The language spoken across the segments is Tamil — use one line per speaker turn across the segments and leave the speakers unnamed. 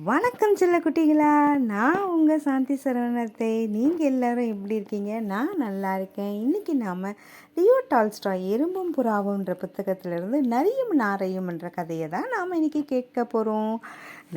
வணக்கம் செல்லக்குட்டிகளா, நான் உங்கள் சாந்தி சரவணத்தை. நீங்கள் எல்லோரும் எப்படி இருக்கீங்க? நான் நல்லா இருக்கேன். இன்றைக்கி நாம் லியோ டால்ஸ்டாய் எறும்பும் புறாவுன்ற புத்தகத்திலிருந்து நரியும் நாரையும் என்ற கதையை தான் நாம் இன்றைக்கி கேட்க போகிறோம்.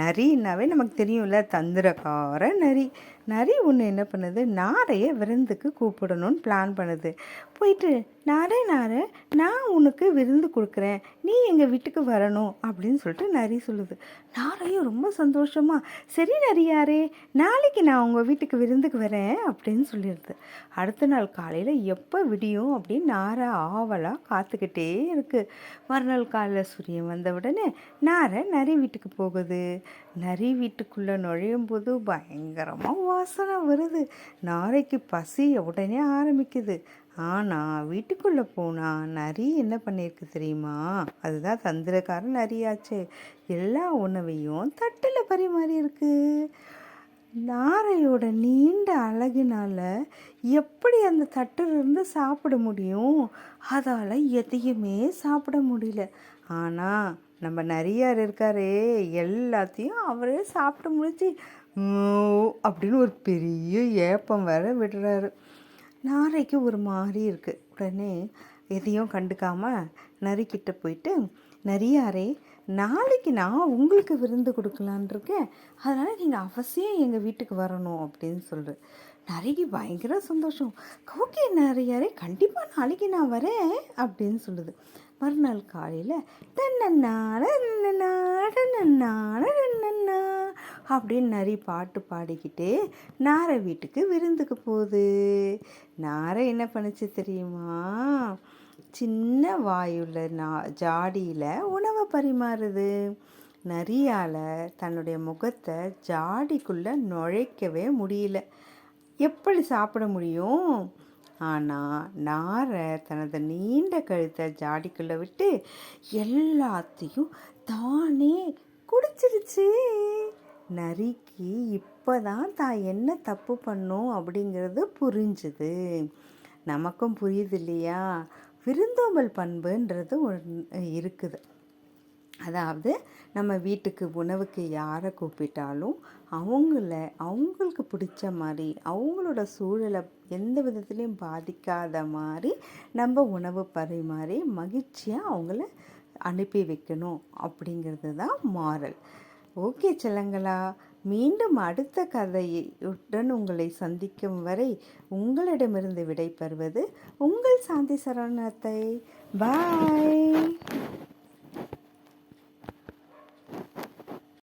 நரின்னாவே நமக்கு தெரியும்ல, தந்திரக்கார நரி. நரி ஒன்று என்ன பண்ணுது, நாரையை விருந்துக்கு கூப்பிடணும்னு பிளான் பண்ணுது. போயிட்டு, நாரே நாரை, நான் உனக்கு விருந்து கொடுக்குறேன், நீ எங்கள் வீட்டுக்கு வரணும் அப்படின்னு சொல்லிட்டு நரி சொல்லுது. நாரையும் ரொம்ப சந்தோஷமா, சரி நரியாரே, நாளைக்கு நான் உங்கள் வீட்டுக்கு விருந்துக்கு வரேன் அப்படின்னு சொல்லிடுது. அடுத்த நாள் காலையில் எப்போ விடியும் அப்படின்னு நாரை ஆவலாக காத்துக்கிட்டே இருக்குது. மறுநாள் காலையில் சூரியன் வந்த உடனே நாரை நரி வீட்டுக்கு போகுது. நரி வீட்டுக்குள்ளே நுழையும் போது பயங்கரமாக வாசனை வருது. நாரைக்கு பசி உடனே ஆரம்பிக்குது. ஆனால் வீட்டுக்குள்ளே போனால் நரி என்ன பண்ணியிருக்கு தெரியுமா? அதுதான் தந்திரக்கார நரியாச்சு. எல்லா உணவையும் தட்டில் பரிமாறி இருக்கு. நாரையோட நீண்ட அழகினால எப்படி அந்த தட்டிலிருந்து சாப்பிட முடியும்? அதால் எதையுமே சாப்பிட முடியல. ஆனால் நம்ம நரியார் இருக்காரே, எல்லாத்தையும் அவரே சாப்பிட்டு முடிச்சு அப்படின்னு ஒரு பெரிய ஏப்பம் வேற விடுறாரு. நாரைக்கு ஒரு மாதிரி இருக்குது. உடனே எதையும் கண்டுக்காமல் நரிக்கிட்ட போயிட்டு, நரியாரே, நாளைக்கு நான் உங்களுக்கு விருந்து கொடுக்கலான் இருக்கேன், அதனால் நீங்கள் அவசியம் எங்கள் வீட்டுக்கு வரணும் அப்படின்னு சொல்கிறேன். நரிக்கு பயங்கர சந்தோஷம். ஓகே நரியாரே, கண்டிப்பாக நாளைக்கு நான் வரேன் அப்படின்னு சொல்லுது. மறுநாள் காலையில் தன்னன்னான அப்படின்னு நரி பாட்டு பாடிக்கிட்டே நாரை வீட்டுக்கு விருந்துக்கு போகுது. நாரை என்ன பண்ணுச்சு தெரியுமா? சின்ன வாயுள்ள ஜாடியில் உணவை பரிமாறுது. நரியால் தன்னுடைய முகத்தை ஜாடிக்குள்ளே நுழைக்கவே முடியல. எப்படி சாப்பிட முடியும்? ஆனால் நாரை தனது நீண்ட கழுத்தை ஜாடிக்குள்ளே விட்டு எல்லாத்தையும் தானே குடிச்சிருச்சு. நரிக்கு இப்போ தான் என்ன தப்பு பண்ணோம் அப்படிங்கிறது புரிஞ்சுது. நமக்கும் புரியுது இல்லையா? விருந்தோம்பல் பண்புன்றது ஒன்று இருக்குது. அதாவது நம்ம வீட்டுக்கு உணவுக்கு யாரை கூப்பிட்டாலும் அவங்களுக்கு பிடிச்ச மாதிரி, அவங்களோட சூழலை எந்த விதத்துலேயும் பாதிக்காத மாதிரி நம்ம உணவு பரிமாறி மகிழ்ச்சியாக அவங்கள அனுப்பி வைக்கணும் அப்படிங்கிறது தான் மாறல். ஓகே செல்லங்களா, மீண்டும் அடுத்த கதையுடன் உங்களை சந்திக்கும் வரை உங்களிடமிருந்து விடை பெறுவது உங்கள் சாந்தி சரவணத்தை. பாய்.